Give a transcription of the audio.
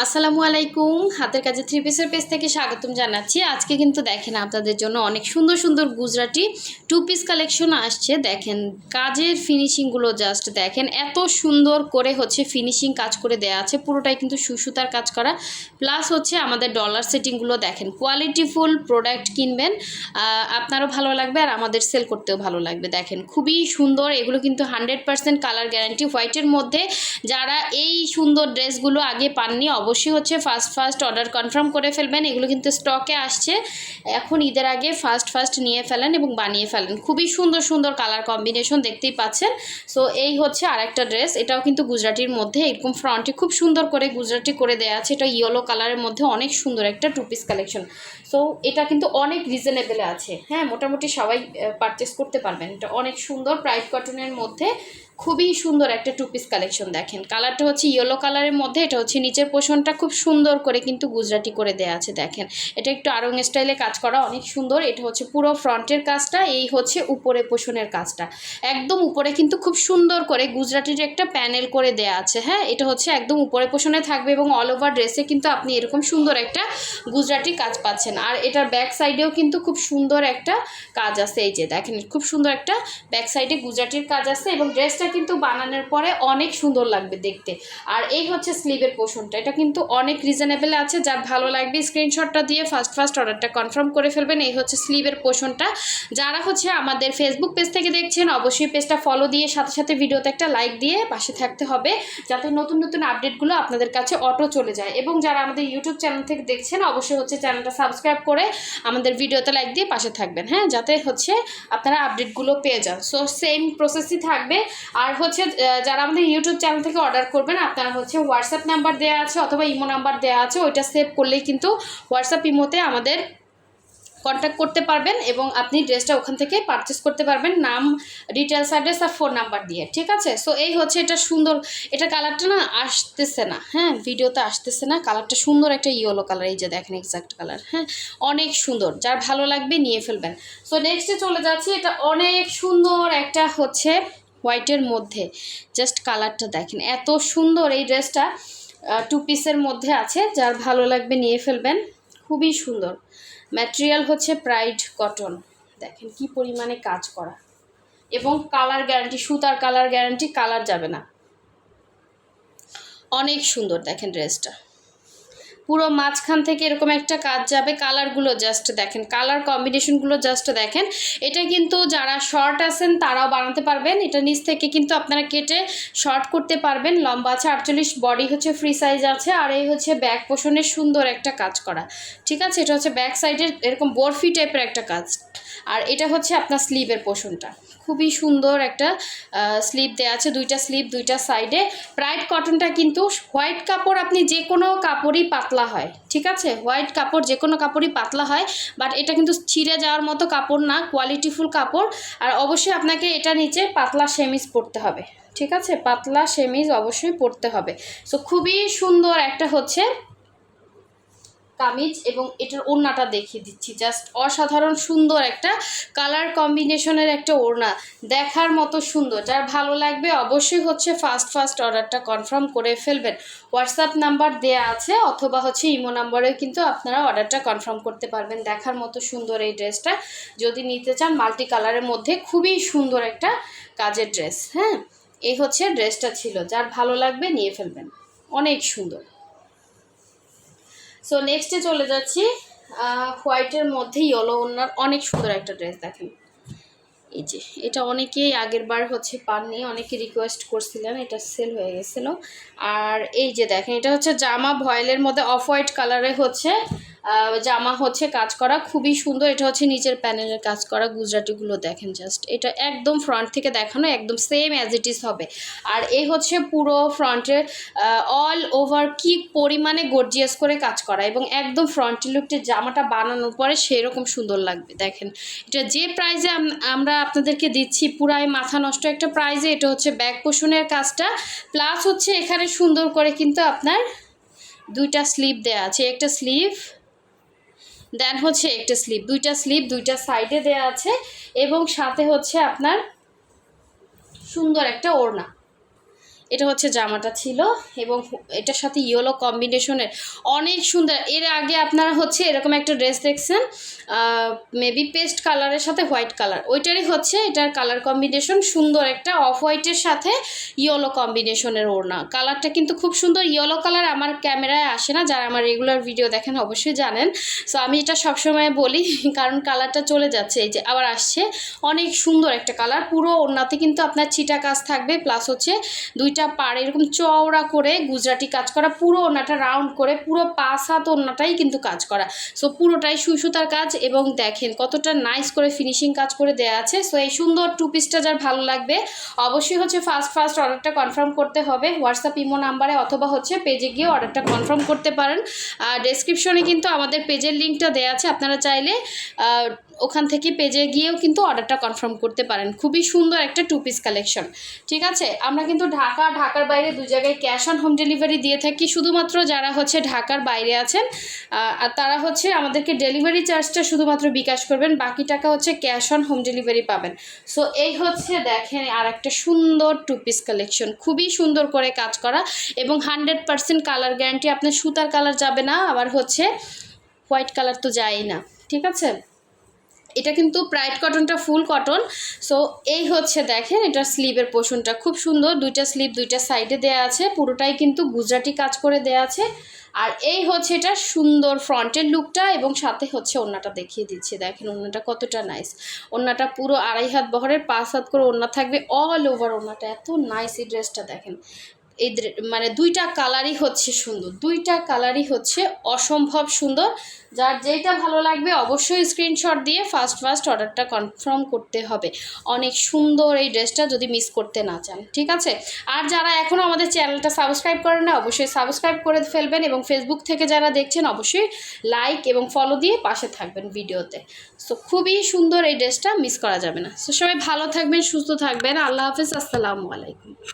আসসালামু আলাইকুম। হাতের কাজে থ্রি পিসের পেজ থেকে স্বাগতম জানাচ্ছি। আজকে কিন্তু দেখেন আপনাদের জন্য অনেক সুন্দর সুন্দর গুজরাটি টু পিস কালেকশন আসছে। দেখেন কাজের ফিনিশিংগুলো জাস্ট দেখেন, এত সুন্দর করে হচ্ছে ফিনিশিং কাজ করে দেওয়া আছে। পুরোটাই কিন্তু সুসুতার কাজ করা, প্লাস হচ্ছে আমাদের ডলার সেটিংগুলো দেখেন। কোয়ালিটিফুল প্রোডাক্ট কিনবেন, আপনারও ভালো লাগবে আর আমাদের সেল করতেও ভালো লাগবে। দেখেন খুবই সুন্দর, এগুলো কিন্তু 100% কালার গ্যারান্টি হোয়াইটের মধ্যে। যারা এই সুন্দর ড্রেসগুলো আগে পাননি অবশ্যই হচ্ছে ফার্স্ট অর্ডার কনফার্ম করে ফেলবেন। এগুলো কিন্তু স্টকে আসছে, এখন ঈদের আগে ফার্স্ট নিয়ে ফেলেন এবং বানিয়ে ফেলেন। খুবই সুন্দর সুন্দর কালার কম্বিনেশন দেখতেই পাচ্ছেন। সো এই হচ্ছে আরেকটা ড্রেস, এটাও কিন্তু গুজরাটির মধ্যে, এরকম ফ্রন্টে খুব সুন্দর করে গুজরাটি করে দেওয়া আছে। এটা ইয়েলো কালারের মধ্যে অনেক সুন্দর একটা টু পিস কালেকশন। সো এটা কিন্তু অনেক রিজনেবলে আছে, হ্যাঁ, মোটামুটি সবাই পারচেস করতে পারবেন। এটা অনেক সুন্দর প্রাইড কটনের মধ্যে খুবই সুন্দর একটা টু পিস কালেকশন। দেখেন কালারটা হচ্ছে ইয়েলো কালারের মধ্যে, এটা হচ্ছে নিচের পোর্শনটা খুব সুন্দর করে কিন্তু গুজরাটি করে দেওয়া আছে। দেখেন এটা একটু আড়ং স্টাইলে কাজ করা, অনেক সুন্দর। এটা হচ্ছে পুরো ফ্রন্টের কাজটা, এই হচ্ছে উপরে পোর্শনের কাজটা। একদম উপরে কিন্তু খুব সুন্দর করে গুজরাটির একটা প্যানেল করে দেওয়া আছে। হ্যাঁ, এটা হচ্ছে একদম উপরে পোর্শনে থাকবে এবং অল ওভার ড্রেসে কিন্তু আপনি এরকম সুন্দর একটা গুজরাটি কাজ পাচ্ছেন। আর এটার ব্যাক সাইডেও কিন্তু খুব সুন্দর একটা কাজ আছে। এই যে দেখেন খুব সুন্দর একটা ব্যাক সাইডে গুজরাটির কাজ আছে এবং ড্রেসটা কিন্তু বানানোর পরে অনেক সুন্দর লাগবে দেখতে। আর এই হচ্ছে স্লিভের পোর্শনটা, এটা কিন্তু অনেক রিজনেবল আছে। যার ভালো লাগবে স্ক্রিনশটটা দিয়ে ফার্স্ট অর্ডারটা কনফার্ম করে ফেলবেন। এই হচ্ছে স্লিভের পোর্শনটা। যারা হচ্ছে আমাদের ফেসবুক পেজ থেকে দেখছেন অবশ্যই পেজটা ফলো দিয়ে সাথে সাথে ভিডিওতে একটা লাইক দিয়ে পাশে থাকতে হবে, যাতে নতুন নতুন আপডেটগুলো আপনাদের কাছে অটো চলে যায়। এবং যারা আমাদের ইউটিউব চ্যানেল থেকে দেখছেন অবশ্যই হচ্ছে চ্যানেলটা সাবস্ক্রাইব করে আমাদের ভিডিওতে লাইক দিয়ে পাশে থাকবেন, হ্যাঁ, যাতে হচ্ছে আপনারা আপডেটগুলো পেয়ে যান। সো সেম প্রসেসই থাকবে। আর হচ্ছে যারা আমাদের ইউটিউব চ্যানেল থেকে অর্ডার করবেন আপনারা হচ্ছে হোয়াটসঅ্যাপ নাম্বার দেওয়া আছে অথবা ইমো নাম্বার দেওয়া আছে, ওইটা সেভ করলেই কিন্তু হোয়াটসঅ্যাপ ইমোতে আমাদের কন্ট্যাক্ট করতে পারবেন এবং আপনি ড্রেসটা ওখান থেকে পারচেস করতে পারবেন, নাম, ডিটেলস, অ্যাড্রেস আর ফোন নাম্বার দিয়ে। ঠিক আছে, সো এই হচ্ছে এটা সুন্দর। এটা কালারটা না আসতেছে না, হ্যাঁ, ভিডিওতে আসতেছে না। কালারটা সুন্দর একটা ইয়েলো কালার, এই যে দেখেন এক্সাক্ট কালার, হ্যাঁ, অনেক সুন্দর। যার ভালো লাগবে নিয়ে ফেলবেন। সো নেক্সটে চলে যাচ্ছি, এটা অনেক সুন্দর একটা হচ্ছে হোয়াইটের মধ্যে। জাস্ট কালারটা দেখেন এত সুন্দর। এই ড্রেসটা টু পিসের মধ্যে আছে, যার ভালো লাগবে নিয়ে ফেলবেন। খুবই সুন্দর। ম্যাটেরিয়াল হচ্ছে প্রাইড কটন, দেখেন কি পরিমাণে কাজ করা এবং কালার গ্যারান্টি, সুতার কালার গ্যারান্টি, কালার যাবে না। অনেক সুন্দর দেখেন ড্রেসটা, পুরো মাঝখান থেকে এরকম একটা কাজ যাবে। কালারগুলো জাস্ট দেখেন, কালার কম্বিনেশনগুলো জাস্ট দেখেন। এটা কিন্তু যারা শর্ট আছেন তারাও বানাতে পারবেন। এটা নিচ থেকে কিন্তু আপনারা কেটে শর্ট করতে পারবেন। লম্বা আছে 48, বডি হচ্ছে ফ্রি সাইজ আছে। আর এই হচ্ছে ব্যাক পোর্শনের সুন্দর একটা কাজ করা। ঠিক আছে, এটা হচ্ছে ব্যাক সাইডের এরকম বরফি টাইপের একটা কাজ। আর এটা হচ্ছে আপনার স্লিভের পোর্শনটা, খুবই সুন্দর একটা স্লিভ দেওয়া আছে, দুইটা স্লিভ দুইটা সাইডে। প্রাইড কটনটা কিন্তু হোয়াইট কাপড়, আপনি যে কোনো কাপড়ই পাতলা হয়, ঠিক আছে, হোয়াইট কাপড় যে কোনো কাপড়ই পাতলা হয়, বাট এটা কিন্তু ছিঁড়ে যাওয়ার মতো কাপড় না, কোয়ালিটিফুল কাপড়। আর অবশ্যই আপনাকে এটা নিচে পাতলা সেমিজ পরতে হবে, ঠিক আছে, পাতলা সেমিজ অবশ্যই পরতে হবে। সো খুবই সুন্দর একটা হচ্ছে কামিজ এবং এটার ওড়নাটা দেখিয়ে দিচ্ছি, জাস্ট অসাধারণ সুন্দর একটা কালার কম্বিনেশনের একটা ওড়না, দেখার মতো সুন্দর। যার ভালো লাগবে অবশ্যই হচ্ছে ফার্স্ট অর্ডারটা কনফার্ম করে ফেলবেন। হোয়াটসঅ্যাপ নাম্বার দেয়া আছে অথবা হচ্ছে ইমো নাম্বারেও কিন্তু আপনারা অর্ডারটা কনফার্ম করতে পারবেন। দেখার মতো সুন্দর এই ড্রেসটা, যদি নিতে চান মাল্টি কালারের মধ্যে খুবই সুন্দর একটা কাজের ড্রেস। হ্যাঁ, এই হচ্ছে ড্রেসটা ছিল, যার ভালো লাগবে নিয়ে ফেলবেন, অনেক সুন্দর। সো নেক্সটে চলে যাচ্ছি, হোয়াইটের মধ্যে ইয়েলো ওনার অনেক সুন্দর একটা ড্রেস। দেখেন এই যে, এটা অনেকেই আগের বার হচ্ছে পাননি, অনেকে রিকোয়েস্ট করছিলেন, এটা সেল হয়ে গেছিলো। আর এই যে দেখেন, এটা হচ্ছে জামা ভয়েলের মধ্যে অফ হোয়াইট কালারে হচ্ছে জামা হচ্ছে কাজ করা, খুবই সুন্দর। এটা হচ্ছে নিচের প্যানেলের কাজ করা, গুজরাটিগুলো দেখেন জাস্ট, এটা একদম ফ্রন্ট থেকে দেখানো একদম সেম অ্যাজ ইট ইজ হবে। আর এই হচ্ছে পুরো ফ্রন্টের অল ওভার কি পরিমাণে গর্জিয়াস করে কাজ করা এবং একদম ফ্রন্ট লুকটে জামাটা বানানোর পরে সেরকম সুন্দর লাগবে। দেখেন এটা যে প্রাইজে আমরা আপনাদেরকে দিচ্ছি, পুরাই মাথা নষ্ট একটা প্রাইজে। এটা হচ্ছে ব্যাক পোর্শনের কাজটা, প্লাস হচ্ছে এখানে সুন্দর করে কিন্তু আপনার দুইটা স্লিভ দেয়া আছে, একটা স্লিভ দেন হচ্ছে একটা স্লিভ, দুইটা সাইডে দেয়া আছে এবং সাথে হচ্ছে আপনার সুন্দর একটা ওড়না। এটা হচ্ছে জামাটা ছিল এবং এটার সাথে ইয়েলো কম্বিনেশনের অনেক সুন্দর। এর আগে আপনারা হচ্ছে এরকম একটা ড্রেস দেখছেন, মেবি পেস্ট কালারের সাথে হোয়াইট কালার, ওইটারই হচ্ছে এটার কালার কম্বিনেশন সুন্দর, একটা অফ হোয়াইটের সাথে ইয়েলো কম্বিনেশনের ওড়না। কালারটা কিন্তু খুব সুন্দর। ইয়েলো কালার আমার ক্যামেরায় আসে না, যারা আমার রেগুলার ভিডিও দেখেন অবশ্যই জানেন। সো আমি এটা সবসময় বলি কারণ কালারটা চলে যাচ্ছে, এই যে আবার আসছে। অনেক সুন্দর একটা কালার। পুরো ওড়নাতে কিন্তু আপনার ছিটা কাজ থাকবে, প্লাস হচ্ছে দুইটা পাড় এরকম চওড়া করে গুজরাটি কাজ করা, পুরো ওড়নাটা রাউন্ড করে পুরো 5 হাত ওড়নাটাই কিন্তু কাজ করা। সো পুরোটাই সুই সুতার কাজ এবং দেখেন কতটা নাইস করে ফিনিশিং কাজ করে দেওয়া আছে। সো এই সুন্দর 2 পিসটা যার ভালো লাগবে অবশ্যই হচ্ছে ফার্স্ট অর্ডারটা কনফার্ম করতে হবে হোয়াটসঅ্যাপ ইমো নাম্বারে, অথবা হচ্ছে পেজে গিয়ে অর্ডারটা কনফার্ম করতে পারেন। আর ডেসক্রিপশনে কিন্তু আমাদের পেজের লিঙ্কটা দেওয়া আছে, আপনারা চাইলে ওখান থেকে পেজে গিয়েও কিন্তু অর্ডারটা কনফার্ম করতে পারেন। খুবই সুন্দর একটা 2 পিস কালেকশন। ঠিক আছে, আমরা কিন্তু ঢাকার বাইরে 2 জায়গায় ক্যাশ অন হোম ডেলিভারি দিয়ে থাকি। শুধুমাত্র যারা হচ্ছে ঢাকার বাইরে আছেন আর তারা হচ্ছে আমাদেরকে ডেলিভারি চার্জটা শুধুমাত্র বিকাশ করবেন, বাকি টাকা হচ্ছে ক্যাশ অন হোম ডেলিভারি পাবেন। সো এই হচ্ছে দেখেন আর একটা সুন্দর 2 পিস কালেকশন, খুবই সুন্দর করে কাজ করা এবং 100% কালার গ্যারান্টি। আপনার সুতার কালার যাবে না, আবার হচ্ছে হোয়াইট কালার তো যায়ই না। ঠিক আছে, এটা কিন্তু প্রাইড কটনটা ফুল কটন। সো এই হচ্ছে দেখেন এটার স্লিভের পোর্শনটা খুব সুন্দর, দুইটা স্লিভ দুইটা সাইডে দেয়া আছে, পুরোটাই কিন্তু গুজরাটি কাজ করে দেয়া আছে। আর এই হচ্ছে এটা সুন্দর ফ্রন্টের লুকটা এবং সাথে হচ্ছে ওড়নাটা দেখিয়ে দিচ্ছি। দেখেন ওড়নাটা কতটা নাইস। ওড়নাটা পুরো 2.5 হাত বহরের 5 হাত করে ওড়না থাকবে, অল ওভার ওড়নাটা এত নাইস। এই ড্রেসটা দেখেন এই মানে দুইটা কালারই হচ্ছে সুন্দর, দুইটা কালারই হচ্ছে অসম্ভব সুন্দর। যার যেইটা ভালো লাগবে অবশ্যই স্ক্রিনশট দিয়ে ফার্স্ট অর্ডারটা কনফার্ম করতে হবে। অনেক সুন্দর এই ড্রেসটা, যদি মিস করতে না চান। ঠিক আছে, আর যারা এখনও আমাদের চ্যানেলটা সাবস্ক্রাইব করেন না অবশ্যই সাবস্ক্রাইব করে ফেলবেন এবং ফেসবুক থেকে যারা দেখছেন অবশ্যই লাইক এবং ফলো দিয়ে পাশে থাকবেন ভিডিওতে। সো খুবই সুন্দর এই ড্রেসটা, মিস করা যাবে না। সো সবাই ভালো থাকবেন, সুস্থ থাকবেন। আল্লাহ হাফেজ, আসসালামু আলাইকুম।